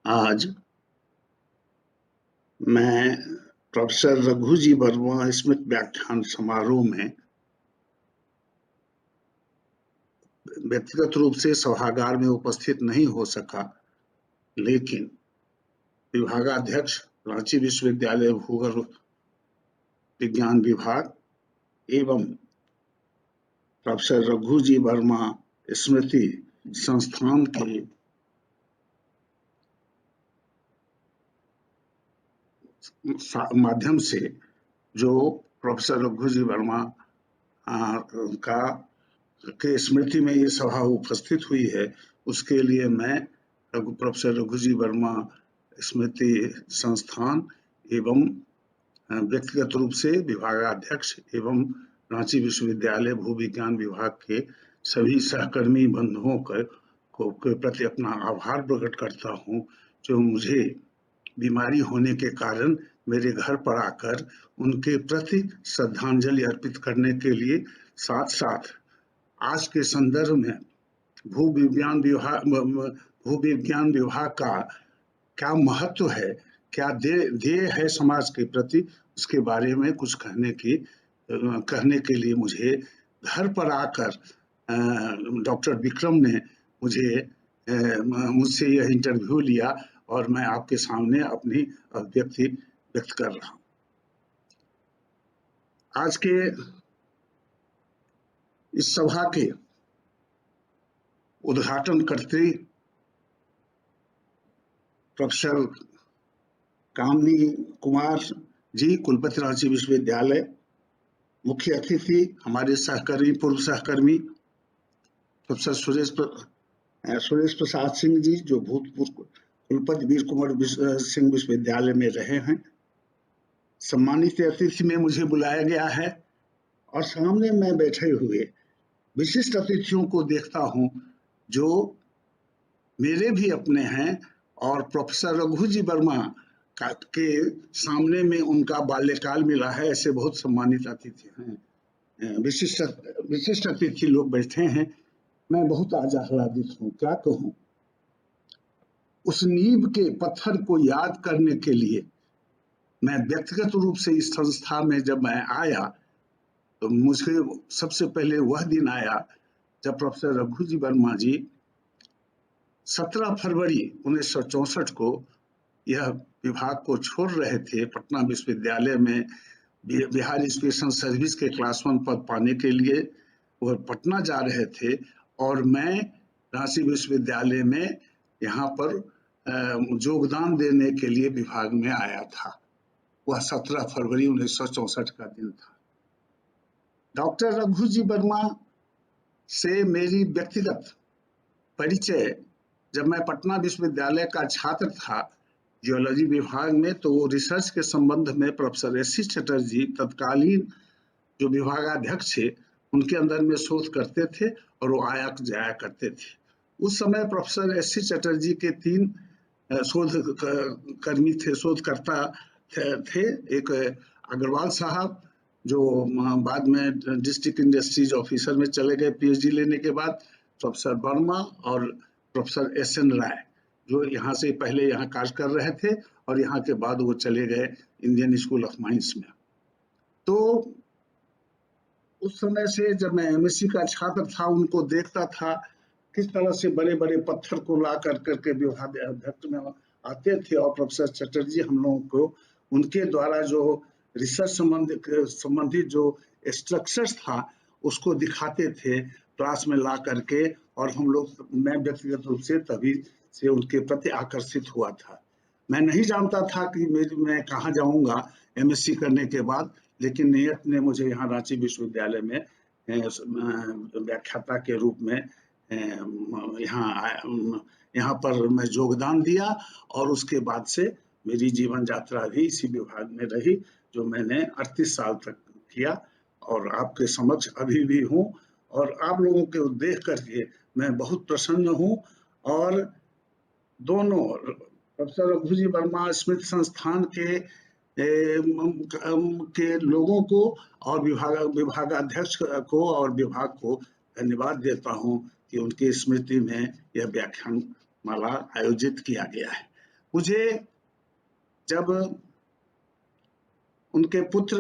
आज मैं प्रोफेसर रघु जी वर्मा स्मृति व्याख्यान समारोह में व्यक्तिगत रूप से सभागार में उपस्थित नहीं हो सका, लेकिन विभागाध्यक्ष रांची विश्वविद्यालय भूगर्भ विज्ञान विभाग एवं प्रोफेसर रघु जी वर्मा स्मृति संस्थान के माध्यम से जो प्रोफेसर रघु जी वर्मा का के स्मृति में ये सभा उपस्थित हुई है, उसके लिए मैं प्रोफेसर रघु जी वर्मा स्मृति संस्थान एवं व्यक्तिगत रूप से विभागाध्यक्ष एवं रांची विश्वविद्यालय भूविज्ञान विभाग के सभी सहकर्मी बंधुओं के प्रति अपना आभार प्रकट करता हूं, जो मुझे बीमारी होने के कारण मेरे घर पर आकर उनके प्रति श्रद्धांजलि अर्पित करने के लिए साथ साथ आज के संदर्भ में भूविज्ञान विभाग का क्या महत्व है, क्या ध्येय है समाज के प्रति, उसके बारे में कुछ कहने के लिए मुझे घर पर आकर डॉक्टर विक्रम ने मुझसे यह इंटरव्यू लिया और मैं आपके सामने अपनी अभिव्यक्ति व्यक्त कर रहा हूं। आज के इस सभा के उद्घाटन करते प्रोफेसर कामनी कुमार जी, कुलपति रांची विश्वविद्यालय, मुख्य अतिथि हमारे सहकर्मी पूर्व सहकर्मी प्रोफेसर सुरेश प्रसाद सिंह जी, जो भूतपूर्व कुलपति वीर कुंवर सिंह विश्वविद्यालय में रहे हैं। सम्मानित अतिथि में मुझे बुलाया गया है और सामने में बैठे हुए विशिष्ट अतिथियों को देखता हूं जो मेरे भी अपने हैं और प्रोफेसर रघु जी वर्मा के सामने में उनका बाल्यकाल मिला है। ऐसे बहुत सम्मानित अतिथि हैं, विशिष्ट अतिथि लोग बैठे हैं। मैं बहुत आज आह्लादित हूँ, क्या कहूँ। उस नींव के पत्थर को याद करने के लिए मैं व्यक्तिगत रूप से इस संस्था में जब मैं आया तो मुझे सबसे पहले वह दिन आया जब प्रोफेसर रघु जी वर्मा जी 17 फरवरी 1964 को यह विभाग को छोड़ रहे थे। पटना विश्वविद्यालय में बिहार स्पेशल सर्विस के क्लास 1 पद पाने के लिए वह पटना जा रहे थे और मैं रांची विश्वविद्यालय में यहाँ पर योगदान देने के लिए विभाग में आया था। वह 17 फरवरी 1964 का दिन था। डॉक्टर रघु जी वर्मा से मेरी व्यक्तिगत परिचय जब मैं पटना विश्वविद्यालय का छात्र था जियोलॉजी विभाग में, तो वो रिसर्च के संबंध में प्रोफेसर एस सी चटर्जी तत्कालीन जो विभागाध्यक्ष थे उनके अंदर में शोध करते थे और वो आया जाया करते थे। उस समय प्रोफेसर एस सी चटर्जी के 3 शोधकर्मी थे, शोधकर्ता थे। एक अग्रवाल साहब जो बाद में डिस्ट्रिक्ट इंडस्ट्रीज ऑफिसर में चले गए पीएचडी लेने के बाद, प्रोफेसर वर्मा और प्रोफेसर एस एन राय जो यहाँ से पहले यहाँ कार्य कर रहे थे और यहाँ के बाद वो चले गए इंडियन स्कूल ऑफ माइंस में। तो उस समय से जब मैं एमएससी का छात्र था उनको देखता था किस तरह से बड़े बड़े पत्थर को ला करके विभाग अध्यक्ष में आते थे और प्रोफेसर चटर्जी हम लोगों को उनके द्वारा जो रिसर्च संबंधित जो स्ट्रक्चर्स था उसको दिखाते थे क्लास में ला करके, और हम लोग मैं व्यक्तिगत रूप से तभी से उनके प्रति आकर्षित हुआ था। मैं नहीं जानता था कि मैं कहाँ जाऊंगा एमएससी करने के बाद, लेकिन नियत ने मुझे यहाँ रांची विश्वविद्यालय में व्याख्याता के रूप में यहाँ पर मैं योगदान दिया और उसके बाद से मेरी जीवन यात्रा भी इसी विभाग में रही जो मैंने 38 साल तक किया और आपके समक्ष अभी भी हूँ और आप लोगों को देख करके मैं बहुत प्रसन्न हूँ। और दोनों प्रोफेसर रघु जी वर्मा स्मृति संस्थान के लोगों को और विभागाध्यक्ष को और विभाग को धन्यवाद देता हूं कि उनकी स्मृति में यह व्याख्यान माला आयोजित किया गया है। मुझे जब उनके पुत्र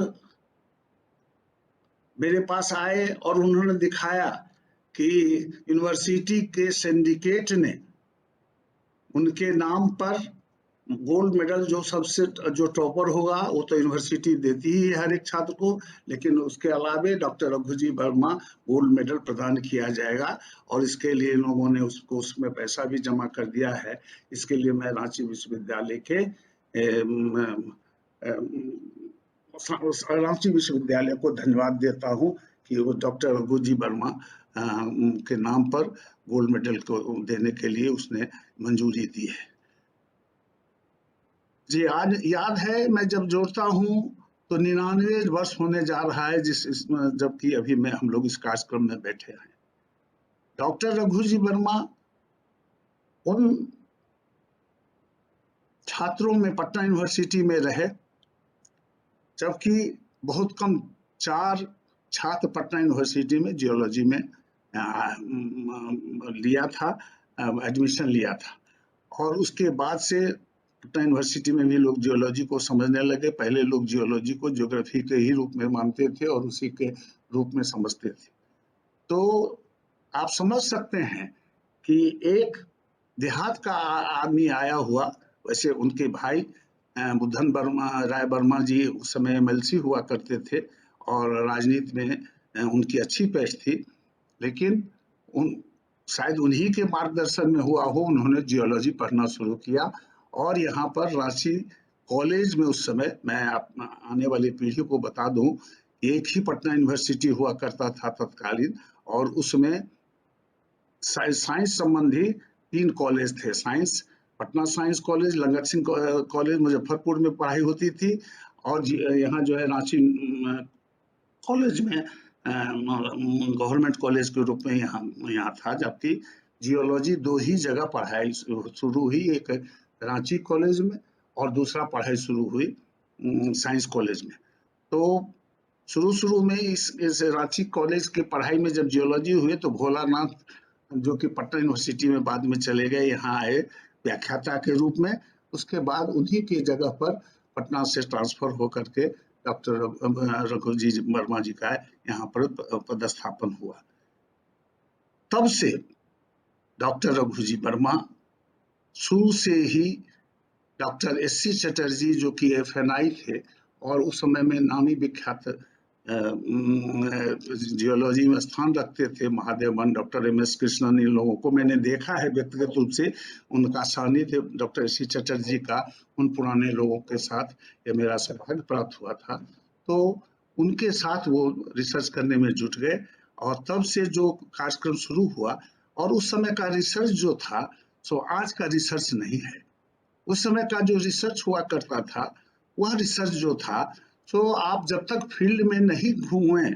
मेरे पास आए और उन्होंने दिखाया कि यूनिवर्सिटी के सिंडिकेट ने उनके नाम पर गोल्ड मेडल, जो टॉपर होगा वो तो यूनिवर्सिटी देती ही है हर एक छात्र को, लेकिन उसके अलावे doctor Raghuji Verma gold medal प्रदान किया जाएगा और इसके लिए इन लोगों ने उसमें पैसा भी जमा कर दिया है। इसके लिए मैं रांची विश्वविद्यालय के रांची विश्वविद्यालय को धन्यवाद देता हूं कि वो डॉक्टर रघुजी वर्मा के नाम पर गोल्ड मेडल को देने के लिए उसने मंजूरी दी है। जी, आज याद है मैं जब जोड़ता हूं तो 99 वर्ष होने जा रहा है जबकि अभी हम लोग इस कार्यक्रम में बैठे हैं। डॉक्टर रघुजी वर्मा उन छात्रों में पटना यूनिवर्सिटी में रहे जबकि बहुत कम 4 छात्र पटना यूनिवर्सिटी में जियोलॉजी में लिया था, एडमिशन लिया था, और उसके बाद से पटना यूनिवर्सिटी में भी लोग जियोलॉजी को समझने लगे। पहले लोग जियोलॉजी को ज्योग्राफी के ही रूप में मानते थे और उसी के रूप में समझते थे। तो आप समझ सकते हैं कि एक देहात का आदमी आया हुआ, वैसे उनके भाई बुद्धन राय वर्मा जी उस समय MLC हुआ करते थे और राजनीति में उनकी अच्छी पैठ थी, लेकिन शायद उन्हीं के मार्गदर्शन में हुआ हो, उन्होंने जियोलॉजी पढ़ना शुरू किया और यहाँ पर रांची कॉलेज में उस समय, मैं आने वाली पीढ़ी को बता दूं, एक ही पटना यूनिवर्सिटी हुआ करता था तत्कालीन, और उसमें साइंस संबंधी 3 कॉलेज थे। Patna science college, Langat Singh college Muzaffarpur में पढ़ाई होती थी, और यहाँ जो है रांची कॉलेज में गवर्नमेंट कॉलेज के रूप में यहाँ था, जबकि जियोलॉजी 2 ही जगह पढ़ाई शुरू हुई, एक रांची कॉलेज में और दूसरा पढ़ाई शुरू हुई साइंस कॉलेज में। तो शुरू में इस रांची कॉलेज के पढ़ाई में जब जियोलॉजी हुए तो भोलानाथ, जो कि पटना यूनिवर्सिटी में बाद में चले गए, यहाँ आए व्याख्याता के रूप में। उसके बाद उन्हीं की जगह पर पटना से ट्रांसफर होकर के डॉक्टर रघुजी वर्मा जी का यहाँ पर पदस्थापन हुआ। तब से डॉक्टर रघुजी वर्मा शुरू से ही डॉक्टर SC चटर्जी, जो कि FNI थे और उस समय में नामी विख्यात जियोलॉजी में स्थान रखते थे, महादेवन, डॉक्टर MS कृष्णन, इन लोगों को मैंने देखा है व्यक्तिगत रूप से। उनका सानिध्य डॉक्टर SC चटर्जी का उन पुराने लोगों के साथ ये मेरा सौभाग्य प्राप्त हुआ था। तो उनके साथ वो रिसर्च करने में जुट गए और तब से जो कार्यक्रम शुरू हुआ, और उस समय का रिसर्च जो था सो आज का रिसर्च नहीं है। उस समय का जो रिसर्च हुआ करता था, वह रिसर्च जो था, तो आप जब तक फील्ड में नहीं घूमे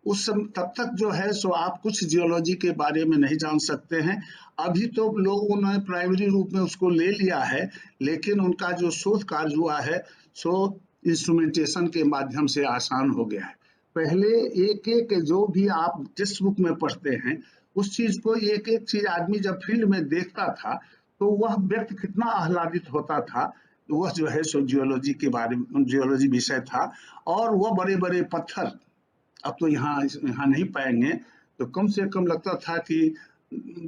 उस समय तब तक जो है सो आप कुछ जियोलॉजी के बारे में नहीं जान सकते हैं। अभी तो लोगों ने प्राइमरी रूप में उसको ले लिया है, लेकिन उनका जो शोध कार्य हुआ है सो इंस्ट्रूमेंटेशन के माध्यम से आसान हो गया है। पहले एक जो भी आप टेक्स्ट बुक में पढ़ते हैं, उस चीज को एक चीज आदमी जब फील्ड में देखता था तो वह व्यक्ति कितना आह्लादित होता था। वह जो है सो जियोलॉजी के बारे में, जियोलॉजी विषय था, और वह बड़े बड़े पत्थर अब तो यहाँ नहीं पाएंगे, तो कम से कम लगता था कि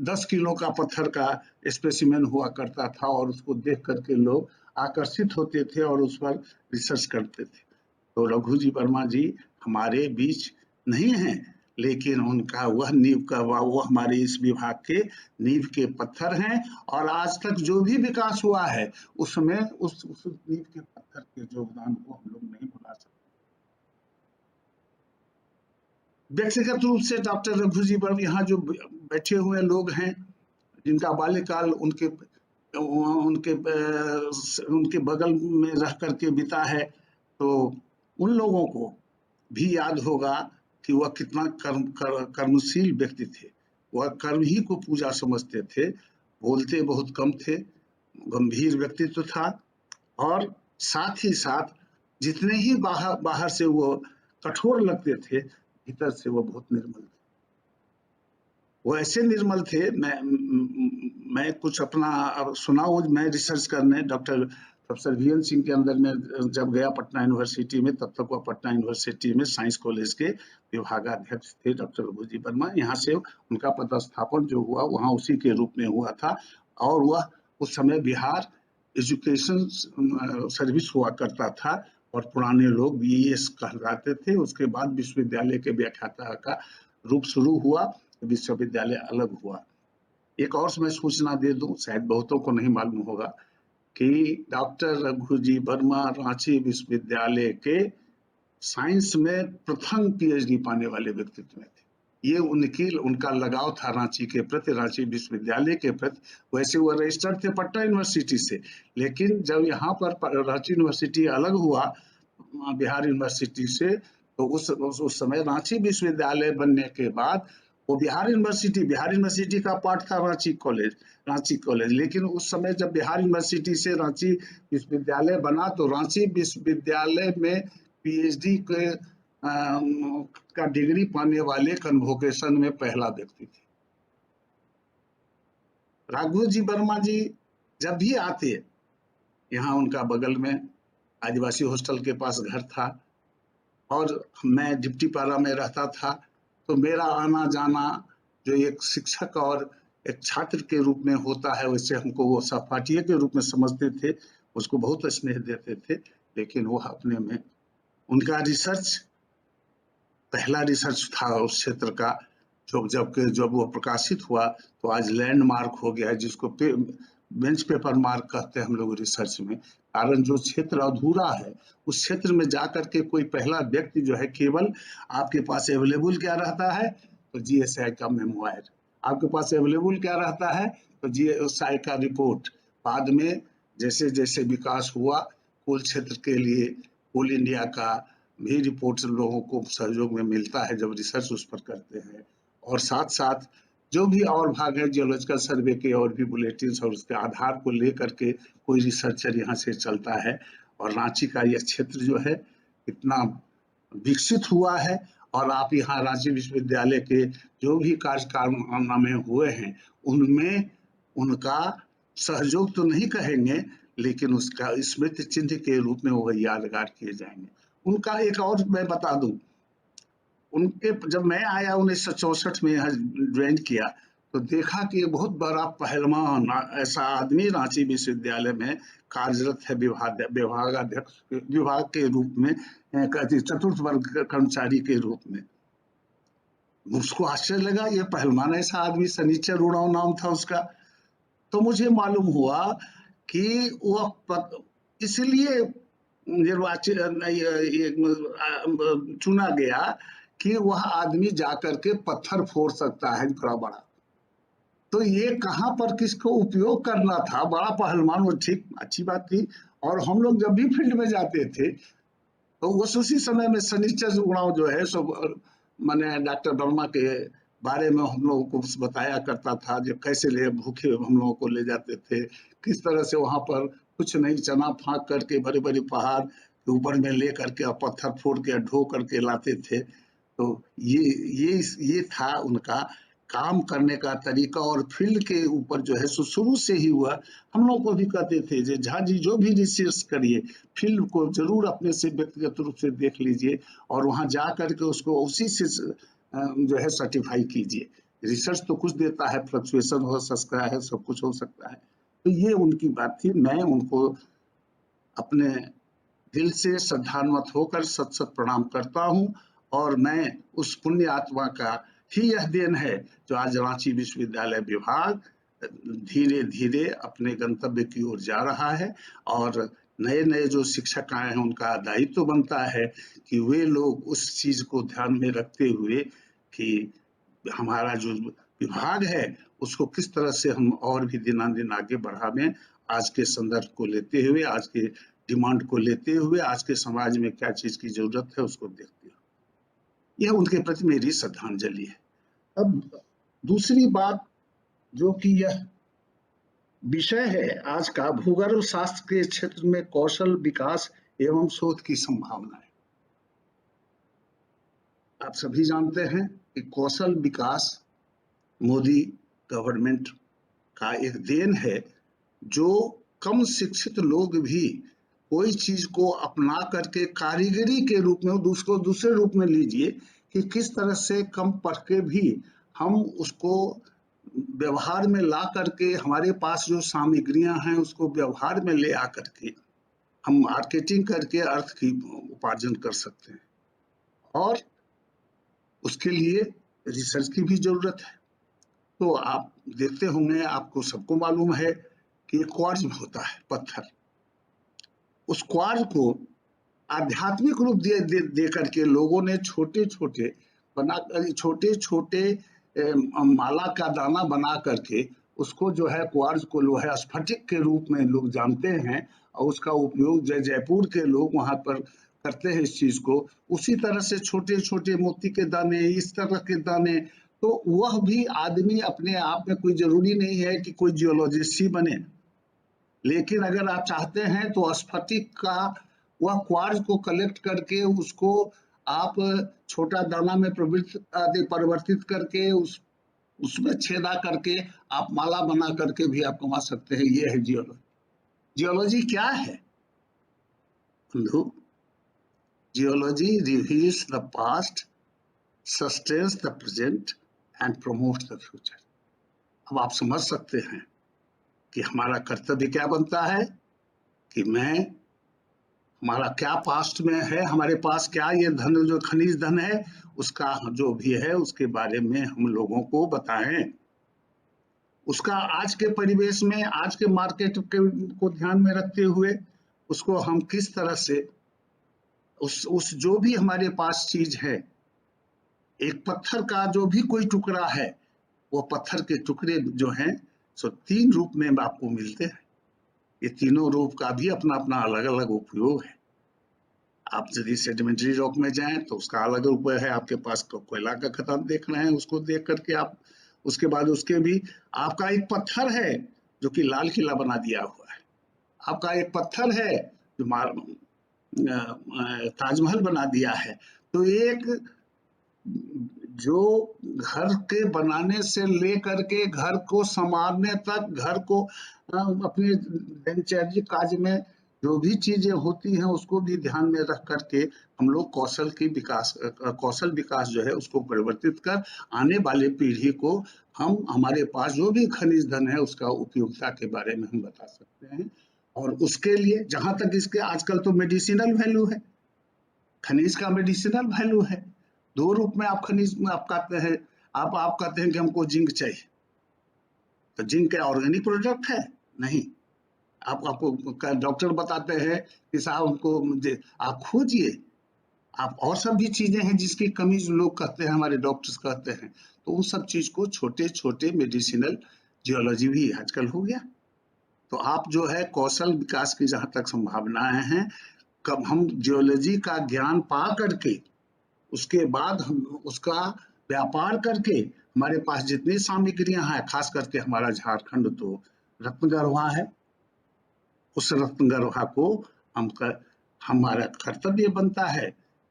10 किलो का पत्थर का स्पेसिमेन हुआ करता था और उसको देख करके लोग आकर्षित होते थे और उस पर रिसर्च करते थे। तो रघुजी वर्मा जी हमारे बीच नहीं हैं, लेकिन उनका वह वो हमारे इस विभाग के नींव के पत्थर हैं, और आज तक जो भी विकास हुआ है उसमें उस नींव के पत्थर के योगदान को हम लोग नहीं भुला सकते। व्यक्तिगत रूप से डॉक्टर रघुजी वर्मा यहाँ जो बैठे हुए लोग हैं, जिनका बाल्यकाल उनके बगल में रह करके बीता है, तो उन लोगों को भी याद होगा कि वह कितना कर्मशील व्यक्ति थे। वह कर्म ही को पूजा समझते थे, बोलते बहुत कम थे, गंभीर व्यक्तित्व था, और साथ ही साथ जितने ही बाहर से वो कठोर लगते थे, भीतर से वो बहुत निर्मल थे। वो ऐसे निर्मल थे। मैं कुछ अपना अब सुनाऊं, मैं रिसर्च करने डॉक्टर प्रोफेसर वीएन सिंह के अंदर में जब गया पटना यूनिवर्सिटी में, तब तक वो पटना यूनिवर्सिटी में साइंस कॉलेज के विभागाध्यक्ष थे डॉक्टर रघुजी वर्मा। यहाँ से उनका पदस्थापन जो हुआ वहाँ उसी के रूप में हुआ था, और वह उस समय बिहार एजुकेशन सर्विस हुआ करता था, और पुराने लोग बीईएस कहलाते थे। उसके बाद विश्वविद्यालय के व्याख्याता का रूप शुरू हुआ, विश्वविद्यालय अलग हुआ। एक और मैं सूचना दे दूं, शायद बहुतों को नहीं मालूम होगा कि डॉक्टर रघुजी वर्मा रांची विश्वविद्यालय के साइंस में प्रथम पीएचडी पाने वाले व्यक्तित्व में थे। ये उनका लगाव था रांची के प्रति, रांची विश्वविद्यालय के प्रति। वैसे वो रजिस्टर्ड थे पटना यूनिवर्सिटी से, लेकिन जब यहाँ पर रांची यूनिवर्सिटी अलग हुआ बिहार यूनिवर्सिटी से, तो उस समय रांची विश्वविद्यालय बनने के बाद वो बिहार यूनिवर्सिटी का पार्ट था रांची कॉलेज। लेकिन उस समय जब बिहार यूनिवर्सिटी से रांची विश्वविद्यालय बना, तो रांची विश्वविद्यालय में पीएचडी के का डिग्री पाने वाले कन्वोकेशन में पहला व्यक्ति थे। रघुजी वर्मा जी जब भी आते, यहाँ उनका बगल में आदिवासी हॉस्टल के पास घर था, और मैं डिप्टी पारा में रहता था, तो मेरा आना जाना जो एक शिक्षक और एक छात्र के रूप में होता है, वैसे हमको वो सहपाठी के रूप में समझते थे, उसको बहुत स्नेह देते थे। लेकिन वो अपने में उनका रिसर्च पहला रिसर्च था उस क्षेत्र का, जब वो प्रकाशित हुआ तो आज लैंडमार्क हो गया है, जिसको बेंच पेपर मार्क कहते हैं हम लोग रिसर्च में। कारण जो क्षेत्र अधूरा है, उस क्षेत्र में जाकर के कोई पहला व्यक्ति जो है, केवल आपके पास अवेलेबल क्या रहता है, तो जीएसआई का मेमोयर, आपके पास अवेलेबल क्या रहता है, तो जीएसआई का रिपोर्ट। बाद में जैसे जैसे विकास हुआ, कुल क्षेत्र के लिए कुल इंडिया का भी रिपोर्ट लोगों को सहयोग में मिलता है जब रिसर्च उस पर करते हैं। और साथ साथ जो भी और भाग है जियोलॉजिकल सर्वे के और भी बुलेटिन, और उसके आधार को लेकर के कोई रिसर्चर यहाँ से चलता है। और रांची का यह क्षेत्र जो है इतना विकसित हुआ है, और आप यहाँ रांची विश्वविद्यालय के जो भी कार्यक्रम हुए हैं, उनमें उनका सहयोग तो नहीं कहेंगे, लेकिन उसका स्मृति चिन्ह के रूप में वो यादगार किए जाएंगे। उनका एक और मैं बता दूं, उनके जब मैं आया 1964 में यहाँ ज्वाइन किया, तो देखा कि बहुत बड़ा पहलवान ऐसा आदमी रांची विश्वविद्यालय में कार्यरत है, विभाग के रूप में, चतुर्थ वर्ग कर्मचारी के रूप में। मुझको आश्चर्य लगा, ये पहलवान ऐसा आदमी, शनिचर उड़ाव नाम था उसका। तो मुझे मालूम हुआ कि वह इसलिए चुना गया कि वह आदमी जाकर के पत्थर फोड़ सकता है बड़ा बड़ा। तो ये कहाँ पर किसको उपयोग करना था, बड़ा पहलवान वो, ठीक अच्छी बात थी। और हम लोग जब भी फील्ड में जाते थे, तो उसी समय में शनिचर उड़ाव जो है सब मैंने डॉक्टर वर्मा के बारे में हम लोगों को बताया करता था, जो कैसे ले भूखे हम लोगों को ले जाते थे, किस तरह से वहां पर कुछ नहीं चना फाँक करके बड़े बड़े पहाड़ के ऊपर में ले करके पत्थर फोड़ के ढो करके लाते थे। तो ये था उनका काम करने का तरीका। और फील्ड के ऊपर जो है शुरू से ही हुआ। हम लोग को भी कहते थे जे झा जी जो भी रिसर्च करिए, फील्ड को जरूर अपने से व्यक्तिगत रूप से देख लीजिए, और वहां जा करके उसको उसी से जो है सर्टिफाई कीजिए। रिसर्च तो कुछ देता है, फ्लक्चुएशन हो सकता है, सब कुछ हो सकता है। तो ये उनकी बात थी। मैं उनको अपने दिल से श्रद्धान्वित होकर सत सत प्रणाम करता हूँ, और मैं उस पुण्य आत्मा का ही यह देन है जो आज रांची विश्वविद्यालय विभाग धीरे धीरे अपने गंतव्य की ओर जा रहा है। और नए नए जो शिक्षक आए हैं, उनका दायित्व तो बनता है कि वे लोग उस चीज को ध्यान में रखते हुए कि हमारा जो विभाग है उसको किस तरह से हम और भी दिनानुदिन आगे बढ़ावें, आज के संदर्भ को लेते हुए, आज के डिमांड को लेते हुए, आज के समाज में क्या चीज की जरूरत है उसको देखते हुए। यह उनके प्रति मेरी श्रद्धांजलि है। अब दूसरी बात जो कि यह विषय है आज का, भूगर्भ शास्त्र के क्षेत्र में कौशल विकास एवं शोध की संभावनाएं। आप सभी जानते हैं कि कौशल विकास मोदी गवर्नमेंट का एक देन है, जो कम शिक्षित लोग भी कोई चीज को अपना करके कारीगरी के रूप में, उसको दूसरे रूप में लीजिए कि किस तरह से कम पढ़ के भी हम उसको व्यवहार में ला करके, हमारे पास जो सामग्रियां हैं उसको व्यवहार में ले आकर के हम मार्केटिंग करके अर्थ की उपार्जन कर सकते हैं। और उसके लिए रिसर्च की भी जरूरत है। तो आप देखते होंगे, आपको सबको मालूम है कि क्वार्ट्ज होता है पत्थर, उस क्वार्ट्ज को आध्यात्मिक रूप दे करके लोगों ने छोटे छोटे बना, छोटे छोटे माला का दाना बना करके उसको जो है क्वार्ट्ज को जो है स्फटिक के रूप में लोग जानते हैं, और उसका उपयोग जयपुर के लोग वहां पर करते हैं इस चीज को। उसी तरह से छोटे छोटे मोती के दाने, इस तरह के दाने, तो वह भी आदमी अपने आप में, कोई जरूरी नहीं है कि कोई जियोलॉजिस्ट ही बने, लेकिन अगर आप चाहते हैं तो स्फटिक का वह क्वार्ट्ज को कलेक्ट करके उसको आप छोटा दाना में परिवर्तित करके उसमें छेदा करके आप माला बना करके भी आप कमा सकते हैं। ये है जियोलॉजी। जियोलॉजी क्या है बंधु? Geology reveals the past, sustains the present and promotes the future. अब आप समझ सकते हैं कि हमारा कर्तव्य क्या बनता है, कि हमारा क्या पास्ट में है, हमारे पास क्या ये धन, जो खनिज धन है, उसका जो भी है उसके बारे में हम लोगों को बताएं। उसका आज के परिवेश में, आज के मार्केट को ध्यान में रखते हुए उसको हम किस तरह से उस जो भी हमारे पास चीज है, एक पत्थर का जो भी कोई टुकड़ा है, वो पत्थर के टुकड़े जो हैं सो 3 रूप में आपको मिलते हैं। ये तीनों रूप का भी अपना अपना अलग अलग उपयोग है। आप यदि सेडिमेंट्री रॉक में जाएं तो उसका अलग उपाय है। आपके पास कोयला का खदान देख रहे हैं, उसको देख करके आप उसके बाद उसके भी आपका एक पत्थर है जो कि लाल किला बना दिया हुआ है, आपका एक पत्थर है जो ताजमहल बना दिया है। तो एक जो घर के बनाने से लेकर के घर को संवारने तक, घर को अपने दिनचर्या काज में जो भी चीजें होती हैं उसको भी ध्यान में रख करके हम लोग कौशल विकास जो है उसको परिवर्तित कर आने वाले पीढ़ी को हम हमारे पास जो भी खनिज धन है उसका उपयोगिता के बारे में हम बता सकते हैं। और उसके लिए जहां तक इसके आजकल तो मेडिसिनल वैल्यू है, खनिज का मेडिसिनल वैल्यू है। 2 रूप में आप खनिज में आप कहते हैं, आप कहते हैं कि हमको जिंक चाहिए, तो जिंक क्या ऑर्गेनिक प्रोडक्ट है? नहीं। आपको डॉक्टर बताते हैं कि साहब हमको आप खोजिए, आप और सब भी चीजें हैं जिसकी कमी लोग कहते हैं, हमारे डॉक्टर्स कहते हैं, तो उन सब चीज को छोटे छोटे मेडिसिनल जियोलॉजी भी आजकल हो गया। तो आप जो है कौशल विकास की जहां तक संभावनाएं हैं, कब हम जियोलॉजी का ज्ञान पा करके उसके बाद हम उसका व्यापार करके, हमारे पास जितनी सामग्रियां हैं, खास करके हमारा झारखंड तो रत्नगर्भा है, उस रत्नगर्भा को हमारा कर्तव्य बनता है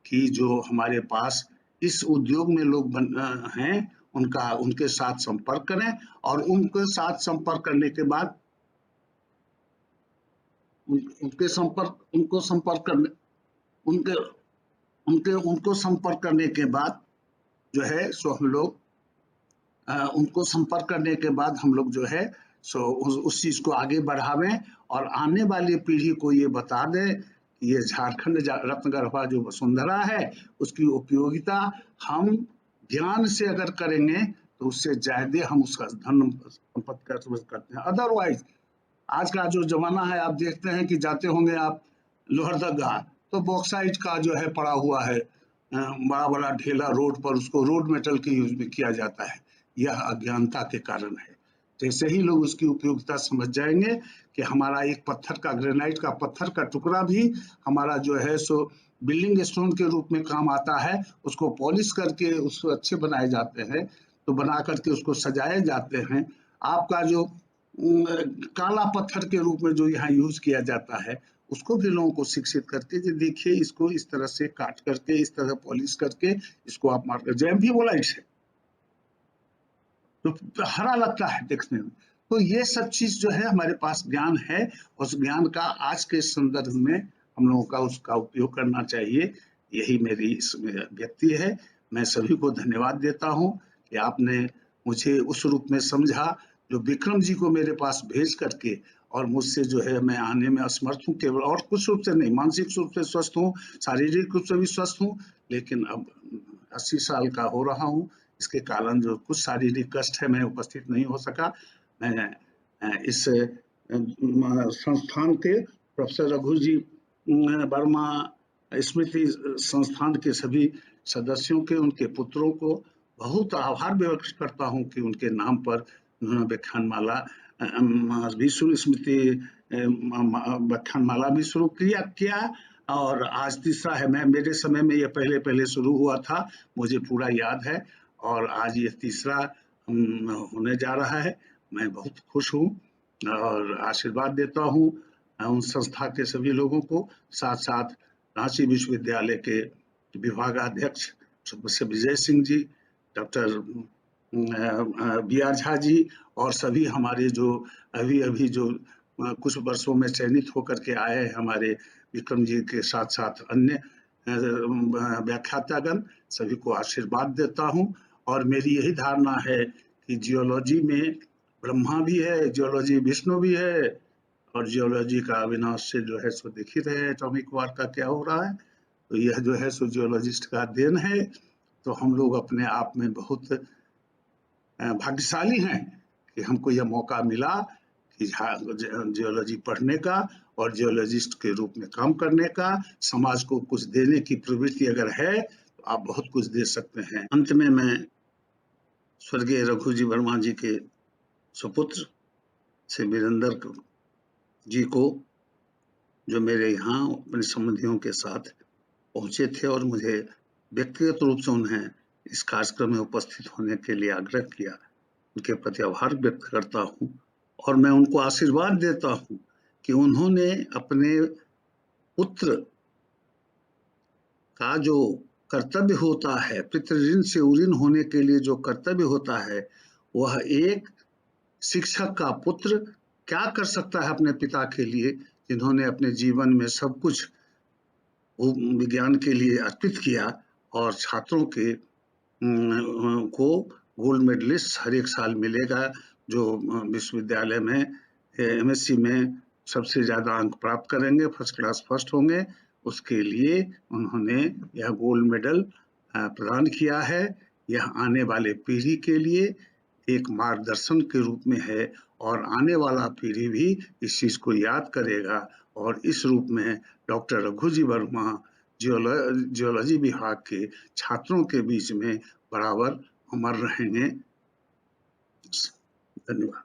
कि जो हमारे पास इस उद्योग में लोग हैं उनके साथ संपर्क करें, और उनके साथ संपर्क करने के बाद उनको संपर्क करने उनके उनको संपर्क करने के बाद जो है सो हम लोग उनको संपर्क करने के बाद हम लोग जो है सो उस चीज को आगे बढ़ावें, और आने वाली पीढ़ी को ये बता दें कि ये झारखंड रत्नगर्भा जो वसुंधरा है उसकी उपयोगिता हम ज्ञान से अगर करेंगे तो उससे ज्यादा हम उसका धन संपत्ति करते हैं। अदरवाइज आज का जो जमाना है, आप देखते हैं कि जाते होंगे आप लोहरदगा, तो बॉक्साइट का जो है पड़ा हुआ है बड़ा बड़ा ढेला रोड पर, उसको रोड मेटल के यूज में किया जाता है। यह अज्ञानता के कारण है। जैसे ही लोग उसकी उपयोगिता समझ जाएंगे कि हमारा एक पत्थर का, ग्रेनाइट का पत्थर का टुकड़ा भी हमारा जो है सो बिल्डिंग स्टोन के रूप में काम आता है, उसको पॉलिश करके उसको अच्छे बनाए जाते हैं, तो बना करके उसको सजाए जाते हैं। आपका जो काला पत्थर के रूप में जो यहाँ यूज किया जाता है, उसको भी लोगों को शिक्षित करके जो देखिए इसको इस तरह से काट करके, इस तरह पॉलिश करके इसको आप मार कर, जैम भी बोला इसे तो हरा लगता है देखने में। तो ये सब चीज जो है हमारे पास ज्ञान है, उस ज्ञान का आज के संदर्भ में हम लोगों का उसका उपयोग करना चाहिए। यही मेरी इसमें व्यक्ति है। मैं सभी को धन्यवाद देता हूँ कि आपने मुझे उस रूप में समझा जो विक्रम जी को मेरे पास भेज करके, और मुझसे जो है मैं आने में असमर्थ हूँ, केवल और कुछ रूप से नहीं, मानसिक रूप से स्वस्थ हूँ, शारीरिक रूप से भी स्वस्थ हूँ, लेकिन अब 80 साल का हो रहा हूँ। इसके कारण जो कुछ शारीरिक कष्ट है, मैं उपस्थित नहीं हो सका। मैं इस संस्थान के प्रोफेसर रघु जी वर्मा स्मृति संस्थान के सभी सदस्यों के, उनके पुत्रों को बहुत आभार व्यक्त करता हूँ कि उनके नाम पर उन्होंने व्याख्यानमाला भी शुरू, स्मृति व्याख्यानमाला भी शुरू किया। और आज तीसरा है। मैं मेरे समय में ये पहले पहले शुरू हुआ था, मुझे पूरा याद है, और आज ये तीसरा होने जा रहा है। मैं बहुत खुश हूँ और आशीर्वाद देता हूँ उन संस्था के सभी लोगों को, साथ साथ रांची विश्वविद्यालय के विभागाध्यक्ष professor Vijay Singh ji, doctor B R Jha ji, और सभी हमारे जो अभी अभी जो कुछ वर्षों में चयनित होकर के आए हैं, हमारे विक्रम जी के साथ साथ अन्य व्याख्यातागण, सभी को आशीर्वाद देता हूँ। और मेरी यही धारणा है कि जियोलॉजी में ब्रह्मा भी है, जियोलॉजी विष्णु भी है, और जियोलॉजी का अविनाश से जो है सो देख ही रहे हैं एटॉमिक वार का क्या हो रहा है। तो यह जो है सो जियोलॉजिस्ट का देन है। तो हम लोग अपने आप में बहुत भाग्यशाली हैं कि हमको यह मौका मिला कि जियोलॉजी पढ़ने का और जियोलॉजिस्ट के रूप में काम करने का। समाज को कुछ देने की प्रवृत्ति अगर है तो आप बहुत कुछ दे सकते हैं। अंत में मैं स्वर्गीय रघु जी वर्मा जी के सुपुत्र से वीरेंद्र जी को, जो मेरे यहाँ अपने संबंधियों के साथ पहुंचे थे और मुझे व्यक्तिगत रूप से उन्हें इस कार्यक्रम में उपस्थित होने के लिए आग्रह किया, उनके प्रति आभार व्यक्त करता हूँ। और मैं उनको आशीर्वाद देता हूँ कि उन्होंने अपने पुत्र का जो कर्तव्य होता है, पितृऋण से उऋण होने के लिए जो कर्तव्य होता है, वह एक शिक्षक का पुत्र क्या कर सकता है अपने पिता के लिए, जिन्होंने अपने जीवन में सब कुछ विज्ञान के लिए अर्पित किया, और छात्रों के को गोल्ड मेडलिस्ट हर एक साल मिलेगा, जो विश्वविद्यालय में एमएससी में सबसे ज्यादा अंक प्राप्त करेंगे, फर्स्ट क्लास फर्स्ट होंगे, उसके लिए उन्होंने यह गोल्ड मेडल प्रदान किया है। यह आने वाले पीढ़ी के लिए एक मार्गदर्शन के रूप में है, और आने वाला पीढ़ी भी इस चीज को याद करेगा, और इस रूप में डॉक्टर रघु जी वर्मा जियोलॉजी विभाग के छात्रों के बीच में बराबर अमर रहेंगे। धन्यवाद।